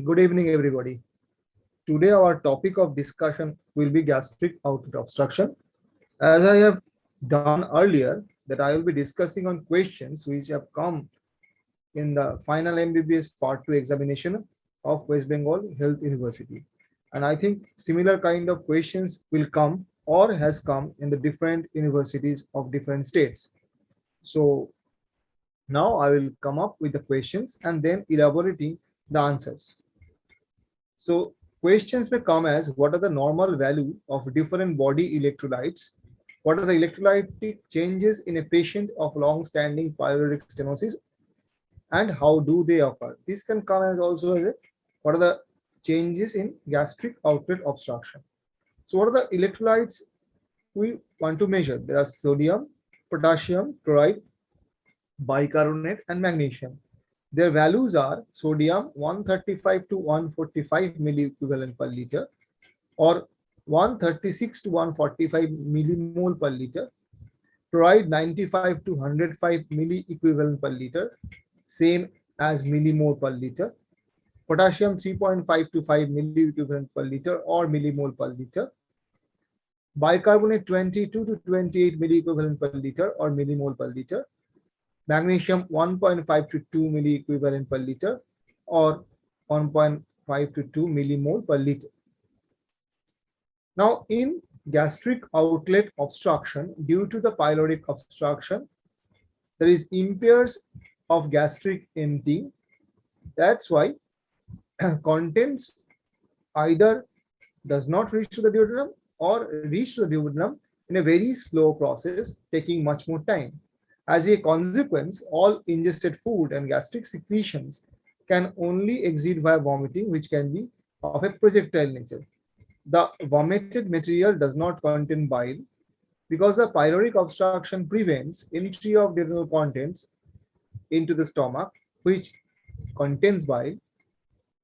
Good evening, everybody. Today, our topic of discussion will be gastric outlet obstruction. As I have done earlier, that I will be discussing on questions which have come in the final MBBS Part 2 examination of West Bengal Health University. And I think similar kind of questions will come or has come in the different universities of different states. So now I will come up with the questions and then elaborating the answers. So questions may come as what are the normal value of different body electrolytes? What are the electrolytic changes in a patient of long-standing pyloric stenosis and how do they occur? This can come as also as a what are the changes in gastric outlet obstruction? So what are the electrolytes we want to measure? There are sodium, potassium, chloride, bicarbonate and magnesium. Their values are sodium 135 to 145 milliequivalent per liter or 136 to 145 millimole per liter. Chloride 95 to 105 milliequivalent per liter, same as millimole per liter. Potassium 3.5 to 5 milliequivalent per liter or millimole per liter. Bicarbonate 22 to 28 milliequivalent per liter or millimole per liter. Magnesium 1.5 to 2 milliequivalent per liter or 1.5 to 2 millimole per liter. Now, in gastric outlet obstruction, due to the pyloric obstruction, there is impairs of gastric emptying. That's why contents either does not reach to the duodenum or reach to the duodenum in a very slow process, taking much more time. As a consequence, all ingested food and gastric secretions can only exit via vomiting, which can be of a projectile nature. The vomited material does not contain bile because the pyloric obstruction prevents entry of duodenal contents into the stomach, which contains bile.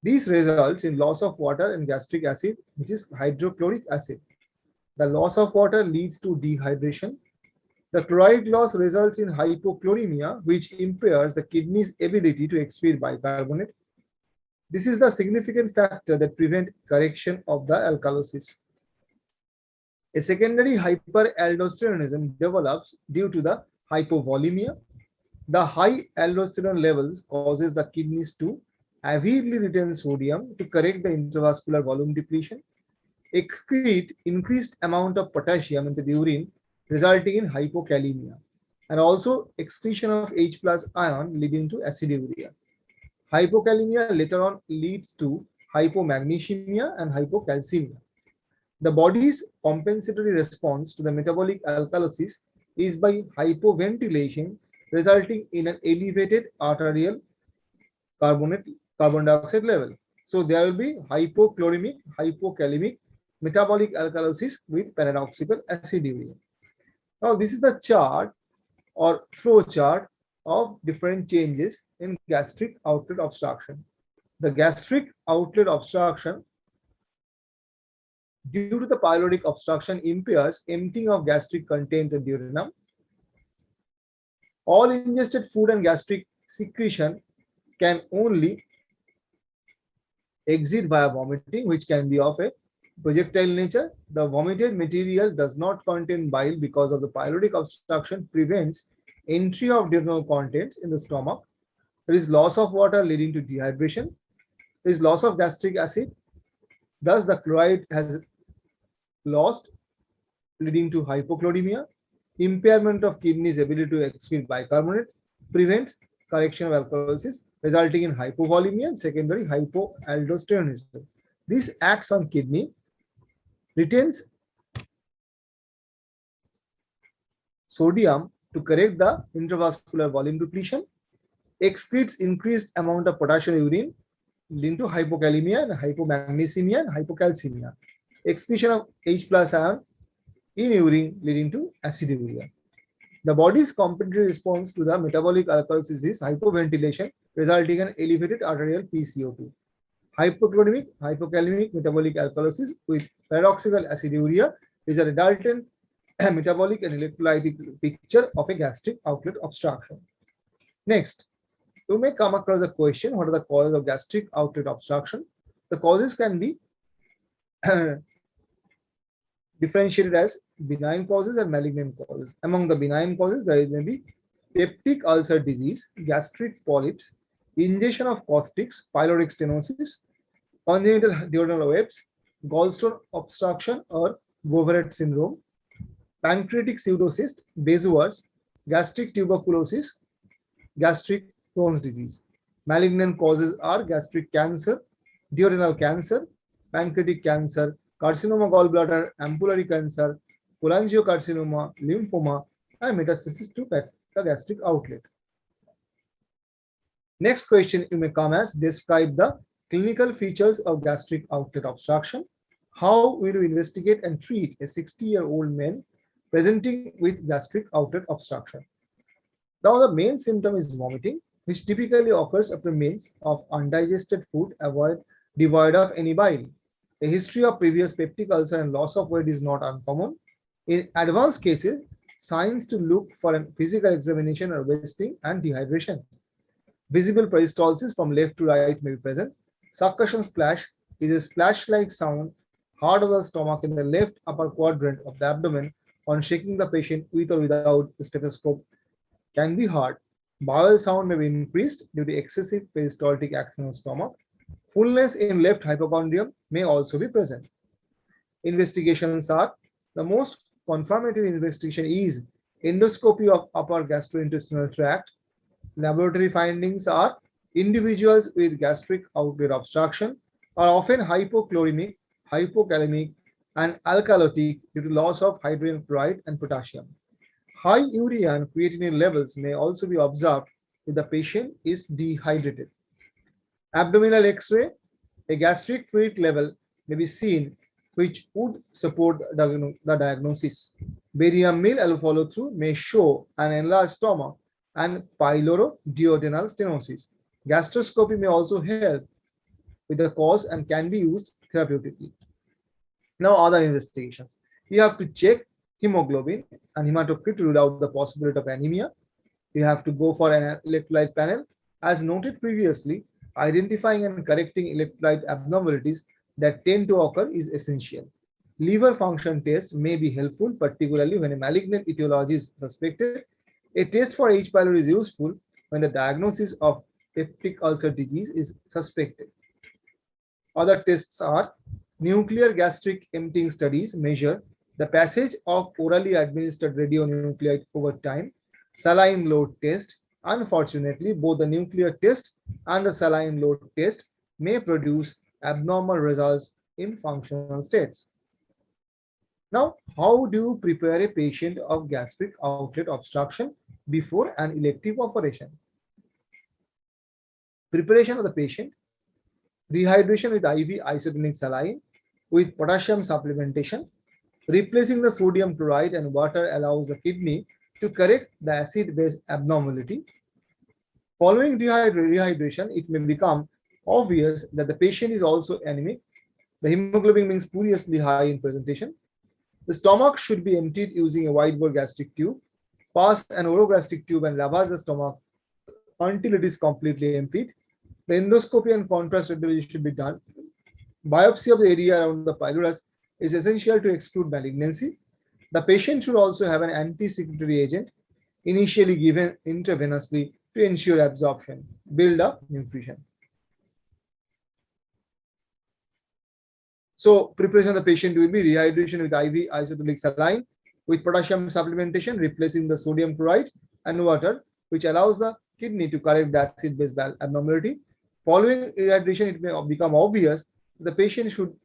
This results in loss of water and gastric acid, which is hydrochloric acid. The loss of water leads to dehydration. The chloride loss results in hypochloremia, which impairs the kidney's ability to excrete bicarbonate. This is the significant factor that prevents correction of the alkalosis. A secondary hyperaldosteronism develops due to the hypovolemia. The high aldosterone levels causes the kidneys to avidly retain sodium to correct the intravascular volume depletion, excrete increased amount of potassium into the urine, resulting in hypokalemia, and also excretion of H plus ion leading to aciduria. Hypokalemia later on leads to hypomagnesemia and hypocalcemia. The body's compensatory response to the metabolic alkalosis is by hypoventilation, resulting in an elevated arterial carbon dioxide level. So there will be hypochloremic, hypokalemic, metabolic alkalosis with paradoxical aciduria. Now this is the chart or flow chart of different changes in gastric outlet obstruction. The gastric outlet obstruction due to the pyloric obstruction impairs emptying of gastric contents in duodenum. All ingested food and gastric secretion can only exit via vomiting, which can be of a projectile nature. The vomited material does not contain bile because of the pyloric obstruction prevents entry of duodenal contents in the stomach. There is loss of water leading to dehydration. There is loss of gastric acid. Thus, the chloride has lost, leading to hypochloremia. Impairment of kidneys' ability to excrete bicarbonate prevents correction of alkalosis, resulting in hypovolemia and secondary hypoaldosteronism. This acts on kidney, retains sodium to correct the intravascular volume depletion, excretes increased amount of potassium urine, leading to hypokalemia and hypomagnesemia and hypocalcemia. Excretion of H plus ion in urine leading to aciduria. The body's compensatory response to the metabolic alkalosis is hypoventilation, resulting in elevated arterial PCO2. Hypochloremic, hypokalemic metabolic alkalosis with paradoxical aciduria is a resultant metabolic and electrolytic picture of a gastric outlet obstruction. Next, you may come across a question, what are the causes of gastric outlet obstruction? The causes can be differentiated as benign causes and malignant causes. Among the benign causes, there may be peptic ulcer disease, gastric polyps, ingestion of caustics, pyloric stenosis, congenital duodenal webs, gallstone obstruction or Vouveret syndrome, pancreatic pseudocyst, bezoars, gastric tuberculosis, gastric Crohn's disease. Malignant causes are gastric cancer, duodenal cancer, pancreatic cancer, carcinoma gallbladder, ampullary cancer, cholangiocarcinoma, lymphoma, and metastasis to the gastric outlet. Next question you may come as describe the clinical features of gastric outlet obstruction. How will you investigate and treat a 60-year-old man presenting with gastric outlet obstruction? Now the main symptom is vomiting, which typically occurs after meals of undigested food devoid of any bile. A history of previous peptic ulcer and loss of weight is not uncommon. In advanced cases, signs to look for a physical examination are wasting and dehydration. Visible peristalsis from left to right may be present. Succussion splash is a splash-like sound heard of the stomach in the left upper quadrant of the abdomen on shaking the patient with or without the stethoscope can be heard. Bowel sound may be increased due to excessive peristaltic action of stomach. Fullness in left hypochondrium may also be present. Investigations are the most confirmatory investigation is endoscopy of upper gastrointestinal tract. Laboratory findings are individuals with gastric outlet obstruction are often hypochloremic, hypokalemic, and alkalotic due to loss of hydrogen chloride and potassium. High urea and creatinine levels may also be observed if the patient is dehydrated. Abdominal X-ray, a gastric fluid level may be seen which would support the diagnosis. Barium meal follow-through may show an enlarged stomach and pylorodduodenal stenosis. Gastroscopy may also help with the cause and can be used therapeutically. Now other investigations. You have to check hemoglobin and hematocrit to rule out the possibility of anemia. You have to go for an electrolyte panel. As noted previously, identifying and correcting electrolyte abnormalities that tend to occur is essential. Liver function test may be helpful, particularly when a malignant etiology is suspected. A test for H. pylori is useful when the diagnosis of peptic ulcer disease is suspected. Other tests are nuclear gastric emptying studies measure the passage of orally administered radionuclide over time. Saline load test. Unfortunately, both the nuclear test and the saline load test may produce abnormal results in functional states. Now, how do you prepare a patient of gastric outlet obstruction before an elective operation? Preparation of the patient, rehydration with IV isotonic saline with potassium supplementation. Replacing the sodium chloride and water allows the kidney to correct the acid-base abnormality. Following rehydration, it may become obvious that the patient is also anemic. The hemoglobin being spuriously high in presentation. The stomach should be emptied using a wide bore gastric tube. Pass an orogastric tube and lavage the stomach until it is completely emptied. The endoscopy and contrast radiology should be done. Biopsy of the area around the pylorus is essential to exclude malignancy. The patient should also have an anti-secretory agent initially given intravenously to ensure absorption. Build up nutrition. So preparation of the patient will be rehydration with IV isotonic saline with potassium supplementation, replacing the sodium chloride and water, which allows the kidney to correct the acid-base abnormality. Following rehydration, it may become obvious the patient should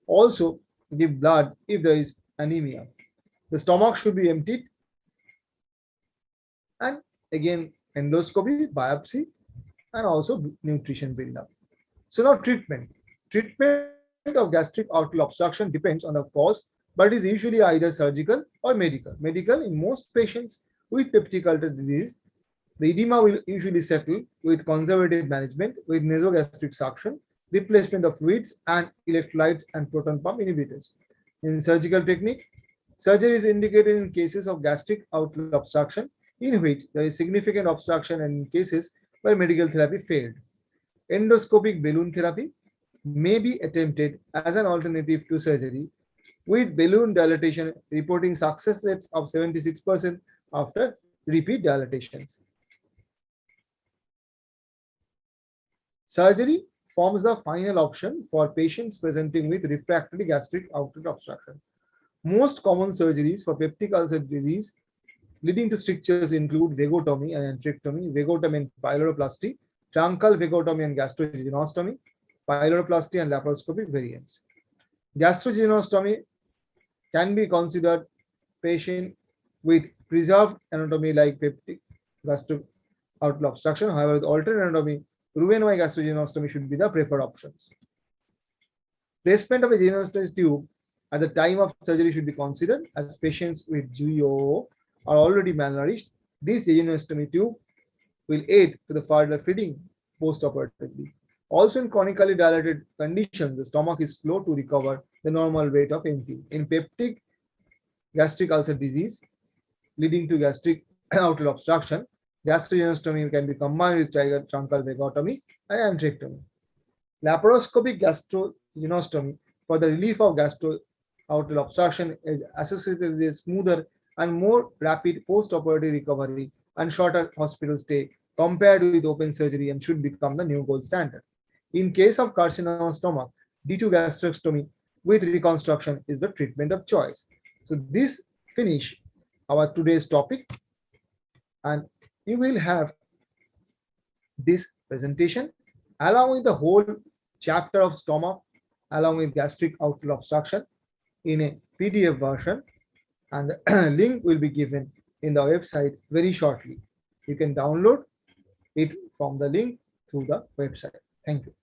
also give blood if there is anemia. The stomach should be emptied. And again, endoscopy, biopsy, and also nutrition build-up. So now treatment. Treatment of gastric outlet obstruction depends on the cause, but is usually either surgical or medical. Medical, in most patients with peptic ulcer disease, the edema will usually settle with conservative management with nasogastric suction, replacement of fluids, and electrolytes and proton pump inhibitors. In surgical technique, surgery is indicated in cases of gastric outlet obstruction in which there is significant obstruction and in cases where medical therapy failed. Endoscopic balloon therapy may be attempted as an alternative to surgery, with balloon dilatation reporting success rates of 76% after repeat dilatations. Surgery forms the final option for patients presenting with refractory gastric outlet obstruction. Most common surgeries for peptic ulcer disease leading to strictures include vagotomy and antrectomy, vagotomy and pyloroplasty, truncal vagotomy and gastrogenostomy, pyloroplasty and laparoscopic variants. Gastrogenostomy can be considered patient with preserved anatomy like peptic gastric outlet obstruction. However, with altered anatomy, Roux-en-Y gastrogenostomy should be the preferred options. Placement of a genostomy tube at the time of surgery should be considered as patients with GOO are already malnourished. This genostomy tube will aid to the further feeding post-operatively. Also, in chronically dilated conditions, the stomach is slow to recover the normal rate of emptying. In peptic gastric ulcer disease leading to gastric outlet obstruction, gastrogenostomy can be combined with truncal vagotomy and antrectomy. Laparoscopic gastrogenostomy for the relief of gastro outlet obstruction is associated with a smoother and more rapid post-operative recovery and shorter hospital stay compared with open surgery and should become the new gold standard. In case of carcinoma stomach, D2 gastrectomy with reconstruction is the treatment of choice. So this finish our today's topic, and you will have this presentation along with the whole chapter of stomach along with gastric outlet obstruction in a PDF version, and the link will be given in the website very shortly. You can download it from the link through the website. Thank you.